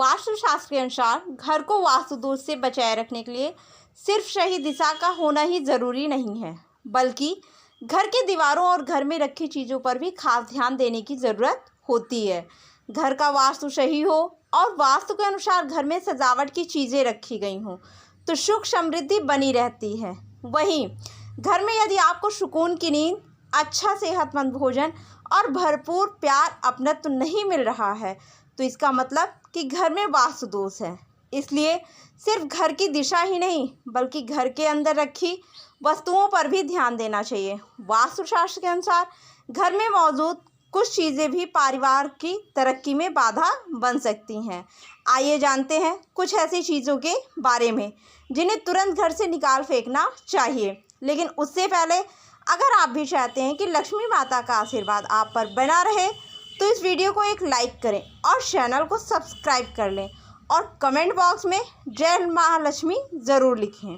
वास्तुशास्त्र के अनुसार घर को वास्तु दोष से बचाए रखने के लिए सिर्फ सही दिशा का होना ही ज़रूरी नहीं है, बल्कि घर के दीवारों और घर में रखी चीज़ों पर भी खास ध्यान देने की ज़रूरत होती है। घर का वास्तु सही हो और वास्तु के अनुसार घर में सजावट की चीज़ें रखी गई हों तो सुख समृद्धि बनी रहती है। वहीं घर में यदि आपको सुकून की नींद, अच्छा सेहतमंद भोजन और भरपूर प्यार अपनत्व नहीं मिल रहा है तो इसका मतलब कि घर में वास्तु दोष है। इसलिए सिर्फ घर की दिशा ही नहीं बल्कि घर के अंदर रखी वस्तुओं पर भी ध्यान देना चाहिए। वास्तुशास्त्र के अनुसार घर में मौजूद कुछ चीज़ें भी परिवार की तरक्की में बाधा बन सकती हैं। आइए जानते हैं कुछ ऐसी चीज़ों के बारे में जिन्हें तुरंत घर से निकाल फेंकना चाहिए। लेकिन उससे पहले अगर आप भी चाहते हैं कि लक्ष्मी माता का आशीर्वाद आप पर बना रहे तो इस वीडियो को एक लाइक करें और चैनल को सब्सक्राइब कर लें और कमेंट बॉक्स में जय महालक्ष्मी ज़रूर लिखें।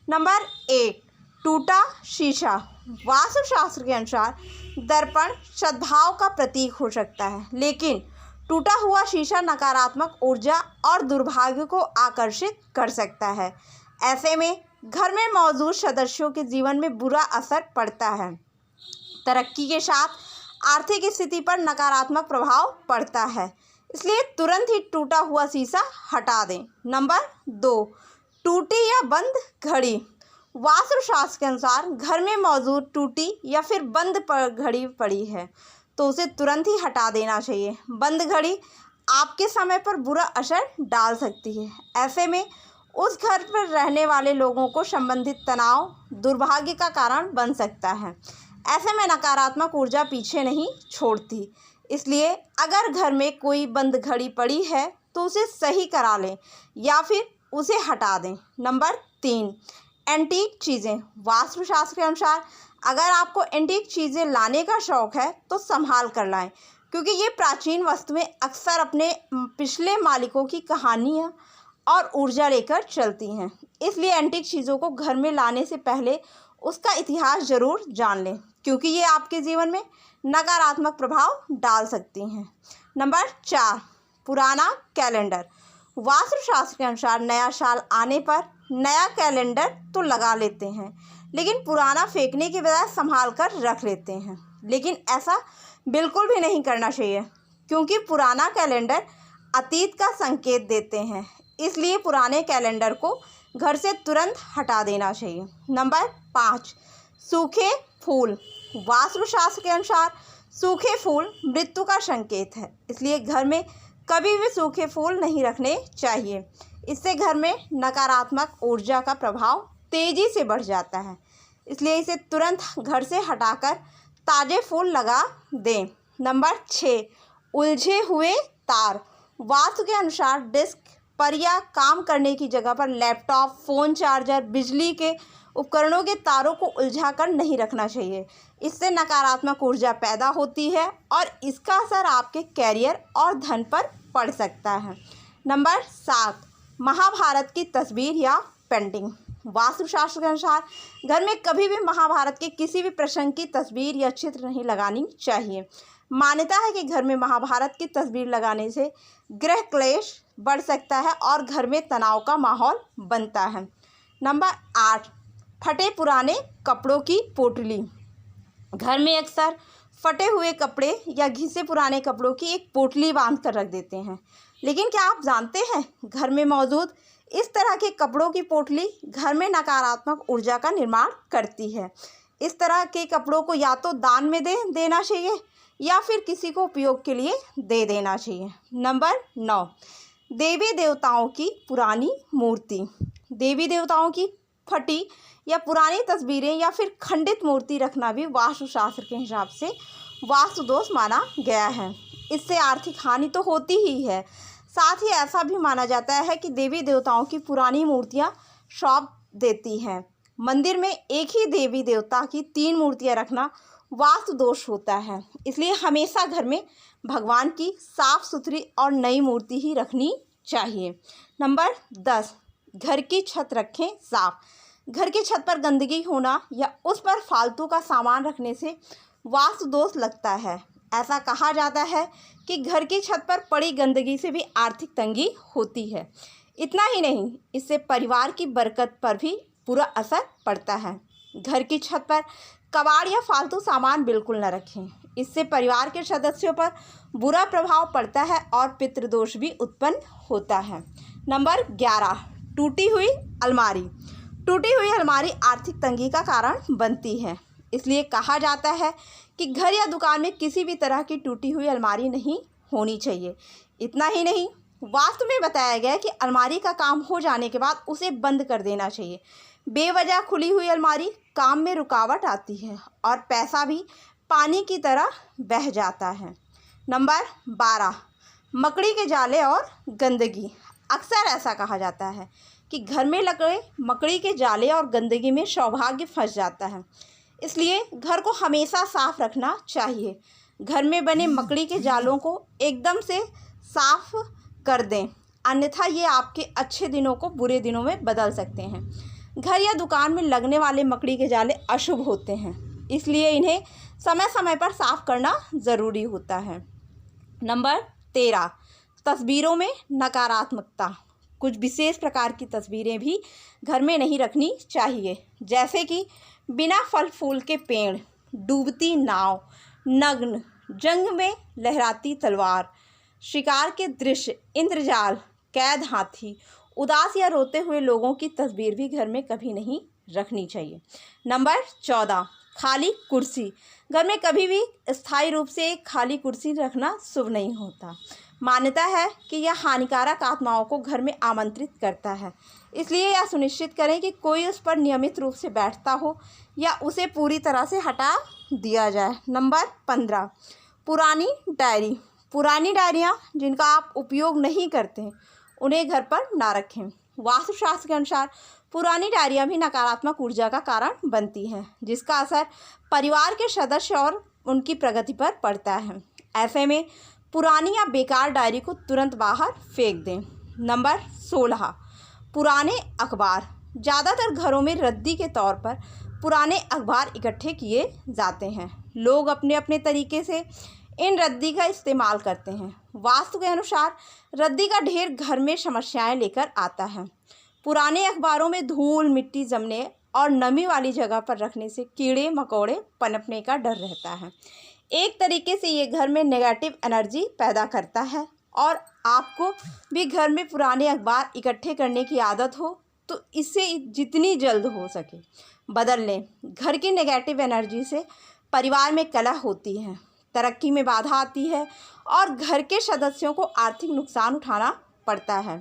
नंबर 1, टूटा शीशा। वास्तुशास्त्र के अनुसार दर्पण सद्भाव का प्रतीक हो सकता है, लेकिन टूटा हुआ शीशा नकारात्मक ऊर्जा और दुर्भाग्य को आकर्षित कर सकता है। ऐसे में घर में मौजूद सदस्यों के जीवन में बुरा असर पड़ता है। तरक्की के साथ आर्थिक स्थिति पर नकारात्मक प्रभाव पड़ता है, इसलिए तुरंत ही टूटा हुआ शीशा हटा दें। नंबर 2, टूटी या बंद घड़ी। वास्तुशास्त्र के अनुसार घर में मौजूद टूटी या फिर बंद घड़ी पड़ी है तो उसे तुरंत ही हटा देना चाहिए। बंद घड़ी आपके समय पर बुरा असर डाल सकती है। ऐसे में उस घर पर रहने वाले लोगों को संबंधित तनाव, दुर्भाग्य का कारण बन सकता है। ऐसे में नकारात्मक ऊर्जा पीछे नहीं छोड़ती, इसलिए अगर घर में कोई बंद घड़ी पड़ी है तो उसे सही करा लें या फिर उसे हटा दें। नंबर 3, एंटीक चीज़ें। वास्तुशास्त्र के अनुसार अगर आपको एंटीक चीज़ें लाने का शौक़ है तो संभाल कर लाएं, क्योंकि ये प्राचीन वस्तुएं अक्सर अपने पिछले मालिकों की कहानियाँ और ऊर्जा लेकर चलती हैं। इसलिए एंटीक चीज़ों को घर में लाने से पहले उसका इतिहास ज़रूर जान लें, क्योंकि ये आपके जीवन में नकारात्मक प्रभाव डाल सकती हैं। नंबर 4, पुराना कैलेंडर। वास्तुशास्त्र के अनुसार नया साल आने पर नया कैलेंडर तो लगा लेते हैं, लेकिन पुराना फेंकने के बजाय संभाल कर रख लेते हैं। लेकिन ऐसा बिल्कुल भी नहीं करना चाहिए, क्योंकि पुराना कैलेंडर अतीत का संकेत देते हैं। इसलिए पुराने कैलेंडर को घर से तुरंत हटा देना चाहिए। नंबर 5, सूखे फूल। वास्तुशास्त्र के अनुसार सूखे फूल मृत्यु का संकेत है, इसलिए घर में कभी भी सूखे फूल नहीं रखने चाहिए। इससे घर में नकारात्मक ऊर्जा का प्रभाव तेज़ी से बढ़ जाता है, इसलिए इसे तुरंत घर से हटाकर ताज़े फूल लगा दें। नंबर 6, उलझे हुए तार। वास्तु के अनुसार डिस्क पर या काम करने की जगह पर लैपटॉप, फ़ोन चार्जर, बिजली के उपकरणों के तारों को उलझाकर नहीं रखना चाहिए। इससे नकारात्मक ऊर्जा पैदा होती है और इसका असर आपके कैरियर और धन पर पड़ सकता है। नंबर 7, महाभारत की तस्वीर या पेंटिंग। वास्तुशास्त्र के अनुसार घर में कभी भी महाभारत के किसी भी प्रसंग की तस्वीर या चित्र नहीं लगानी चाहिए। मान्यता है कि घर में महाभारत की तस्वीर लगाने से गृह क्लेश बढ़ सकता है और घर में तनाव का माहौल बनता है। नंबर 8, फटे पुराने कपड़ों की पोटली। घर में अक्सर फटे हुए कपड़े या घिसे पुराने कपड़ों की एक पोटली बांध कर रख देते हैं, लेकिन क्या आप जानते हैं घर में मौजूद इस तरह के कपड़ों की पोटली घर में नकारात्मक ऊर्जा का निर्माण करती है। इस तरह के कपड़ों को या तो दान में देना चाहिए या फिर किसी को उपयोग के लिए दे देना चाहिए। नंबर 9, देवी देवताओं की पुरानी मूर्ति। देवी देवताओं की फटी या पुरानी तस्वीरें या फिर खंडित मूर्ति रखना भी वास्तुशास्त्र के हिसाब से वास्तु दोष माना गया है। इससे आर्थिक हानि तो होती ही है, साथ ही ऐसा भी माना जाता है कि देवी देवताओं की पुरानी मूर्तियां श्राप देती हैं। मंदिर में एक ही देवी देवता की 3 मूर्तियां रखना वास्तु दोष होता है, इसलिए हमेशा घर में भगवान की साफ सुथरी और नई मूर्ति ही रखनी चाहिए। नंबर 10, घर की छत रखें साफ। घर की छत पर गंदगी होना या उस पर फालतू का सामान रखने से वास्तु दोष लगता है। ऐसा कहा जाता है कि घर की छत पर पड़ी गंदगी से भी आर्थिक तंगी होती है। इतना ही नहीं, इससे परिवार की बरकत पर भी बुरा असर पड़ता है। घर की छत पर कबाड़ या फालतू सामान बिल्कुल न रखें। इससे परिवार के सदस्यों पर बुरा प्रभाव पड़ता है और पितृदोष भी उत्पन्न होता है। नंबर 11, टूटी हुई अलमारी। टूटी हुई अलमारी आर्थिक तंगी का कारण बनती है। इसलिए कहा जाता है कि घर या दुकान में किसी भी तरह की टूटी हुई अलमारी नहीं होनी चाहिए। इतना ही नहीं, वास्तु में बताया गया है कि अलमारी का काम हो जाने के बाद उसे बंद कर देना चाहिए। बेवजह खुली हुई अलमारी काम में रुकावट आती है और पैसा भी पानी की तरह बह जाता है। नंबर 12, मकड़ी के जाले और गंदगी। अक्सर ऐसा कहा जाता है कि घर में लगे मकड़ी के जाले और गंदगी में सौभाग्य फंस जाता है। इसलिए घर को हमेशा साफ रखना चाहिए। घर में बने मकड़ी के जालों को एकदम से साफ कर दें, अन्यथा ये आपके अच्छे दिनों को बुरे दिनों में बदल सकते हैं। घर या दुकान में लगने वाले मकड़ी के जाले अशुभ होते हैं, इसलिए इन्हें समय समय पर साफ करना ज़रूरी होता है। नंबर 13, तस्वीरों में नकारात्मकता। कुछ विशेष प्रकार की तस्वीरें भी घर में नहीं रखनी चाहिए, जैसे कि बिना फल फूल के पेड़, डूबती नाव, नग्न, जंग में लहराती तलवार, शिकार के दृश्य, इंद्रजाल, कैद हाथी, उदास या रोते हुए लोगों की तस्वीर भी घर में कभी नहीं रखनी चाहिए। नंबर 14, खाली कुर्सी। घर में कभी भी स्थायी रूप से एक खाली कुर्सी रखना शुभ नहीं होता। मान्यता है कि यह हानिकारक आत्माओं को घर में आमंत्रित करता है, इसलिए यह सुनिश्चित करें कि कोई उस पर नियमित रूप से बैठता हो या उसे पूरी तरह से हटा दिया जाए। नंबर 15, पुरानी डायरी। पुरानी डायरियाँ जिनका आप उपयोग नहीं करते, उन्हें घर पर ना रखें। वास्तुशास्त्र के अनुसार पुरानी डायरियाँ भी नकारात्मक ऊर्जा का कारण बनती हैं, जिसका असर परिवार के सदस्य और उनकी प्रगति पर पड़ता है। ऐसे में पुरानी या बेकार डायरी को तुरंत बाहर फेंक दें। नंबर 16, पुराने अखबार। ज़्यादातर घरों में रद्दी के तौर पर पुराने अखबार इकट्ठे किए जाते हैं। लोग अपने अपने तरीके से इन रद्दी का इस्तेमाल करते हैं। वास्तु के अनुसार रद्दी का ढेर घर में समस्याएं लेकर आता है। पुराने अखबारों में धूल मिट्टी जमने और नमी वाली जगह पर रखने से कीड़े मकोड़े पनपने का डर रहता है। एक तरीके से ये घर में नेगेटिव एनर्जी पैदा करता है, और आपको भी घर में पुराने अखबार इकट्ठे करने की आदत हो तो इसे जितनी जल्द हो सके बदल लें। घर की नेगेटिव एनर्जी से परिवार में कलह होती है, तरक्की में बाधा आती है और घर के सदस्यों को आर्थिक नुकसान उठाना पड़ता है।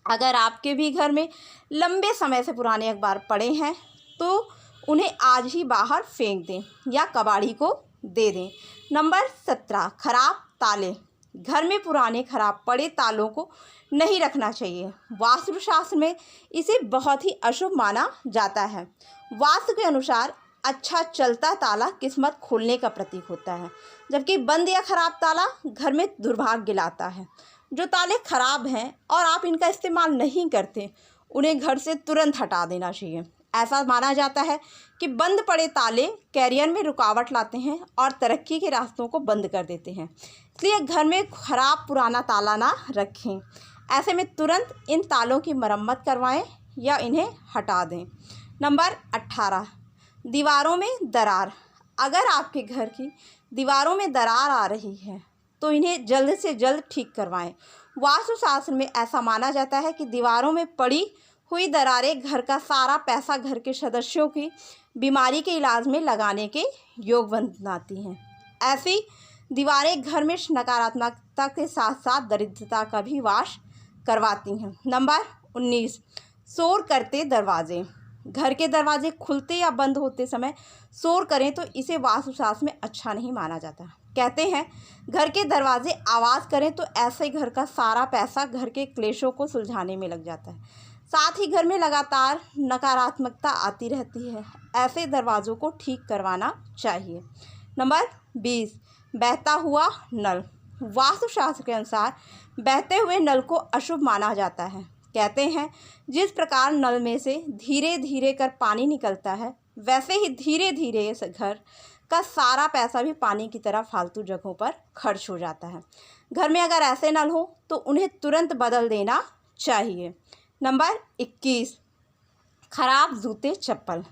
अगर आपके भी घर में लंबे समय से पुराने अखबार पड़े हैं तो उन्हें आज ही बाहर फेंक दें या कबाड़ी को दे दें। नंबर 17, खराब ताले। घर में पुराने खराब पड़े तालों को नहीं रखना चाहिए। वास्तुशास्त्र में इसे बहुत ही अशुभ माना जाता है। वास्तु के अनुसार अच्छा चलता ताला किस्मत खोलने का प्रतीक होता है, जबकि बंद या खराब ताला घर में दुर्भाग्य लाता है। जो ताले खराब हैं और आप इनका इस्तेमाल नहीं करते, उन्हें घर से तुरंत हटा देना चाहिए। ऐसा माना जाता है कि बंद पड़े ताले कैरियर में रुकावट लाते हैं और तरक्की के रास्तों को बंद कर देते हैं। इसलिए घर में खराब पुराना ताला ना रखें। ऐसे में तुरंत इन तालों की मरम्मत करवाएं या इन्हें हटा दें। नंबर 18, दीवारों में दरार। अगर आपके घर की दीवारों में दरार आ रही है तो इन्हें जल्द से जल्द ठीक करवाएं। वास्तुशास्त्र में ऐसा माना जाता है कि दीवारों में पड़ी हुई दरारें घर का सारा पैसा घर के सदस्यों की बीमारी के इलाज में लगाने के योग बनाती हैं। ऐसी दीवारें घर में नकारात्मकता के साथ साथ दरिद्रता का भी वास करवाती हैं। नंबर 19, शोर करते दरवाजे। घर के दरवाजे खुलते या बंद होते समय शोर करें तो इसे वास्तुशास्त्र में अच्छा नहीं माना जाता। कहते हैं घर के दरवाजे आवाज़ करें तो ऐसे घर का सारा पैसा घर के क्लेशों को सुलझाने में लग जाता है। साथ ही घर में लगातार नकारात्मकता आती रहती है। ऐसे दरवाज़ों को ठीक करवाना चाहिए। नंबर 20, बहता हुआ नल। वास्तुशास्त्र के अनुसार बहते हुए नल को अशुभ माना जाता है। कहते हैं जिस प्रकार नल में से धीरे धीरे कर पानी निकलता है, वैसे ही धीरे धीरे घर का सारा पैसा भी पानी की तरह फालतू जगहों पर खर्च हो जाता है। घर में अगर ऐसे नल हो तो उन्हें तुरंत बदल देना चाहिए। नंबर 21, खराब जूते चप्पल।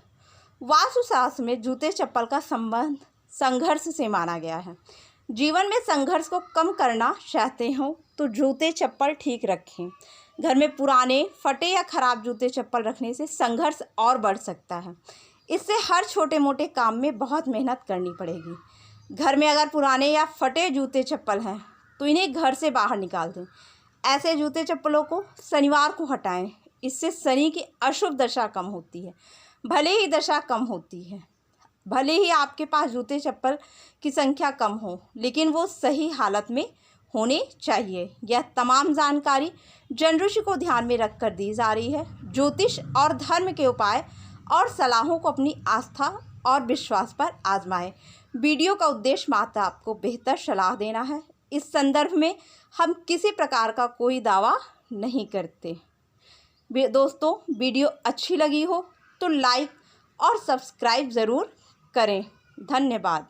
वास्तुशास्त्र में जूते चप्पल का संबंध संघर्ष से माना गया है। जीवन में संघर्ष को कम करना चाहते हो तो जूते चप्पल ठीक रखें। घर में पुराने, फटे या खराब जूते चप्पल रखने से संघर्ष और बढ़ सकता है। इससे हर छोटे मोटे काम में बहुत मेहनत करनी पड़ेगी। घर में अगर पुराने या फटे जूते चप्पल हैं तो इन्हें घर से बाहर निकाल दें। ऐसे जूते चप्पलों को शनिवार को हटाएं। इससे शनि की अशुभ दशा कम होती है। भले ही दशा कम होती है, भले ही आपके पास जूते चप्पल की संख्या कम हो, लेकिन वो सही हालत में होने चाहिए। यह तमाम जानकारी जन ऋषि को ध्यान में रखकर दी जा रही है। ज्योतिष और धर्म के उपाय और सलाहों को अपनी आस्था और विश्वास पर आजमाएं। वीडियो का उद्देश्य मात्र आपको बेहतर सलाह देना है। इस संदर्भ में हम किसी प्रकार का कोई दावा नहीं करते। दोस्तों, वीडियो अच्छी लगी हो तो लाइक और सब्सक्राइब ज़रूर करें। धन्यवाद।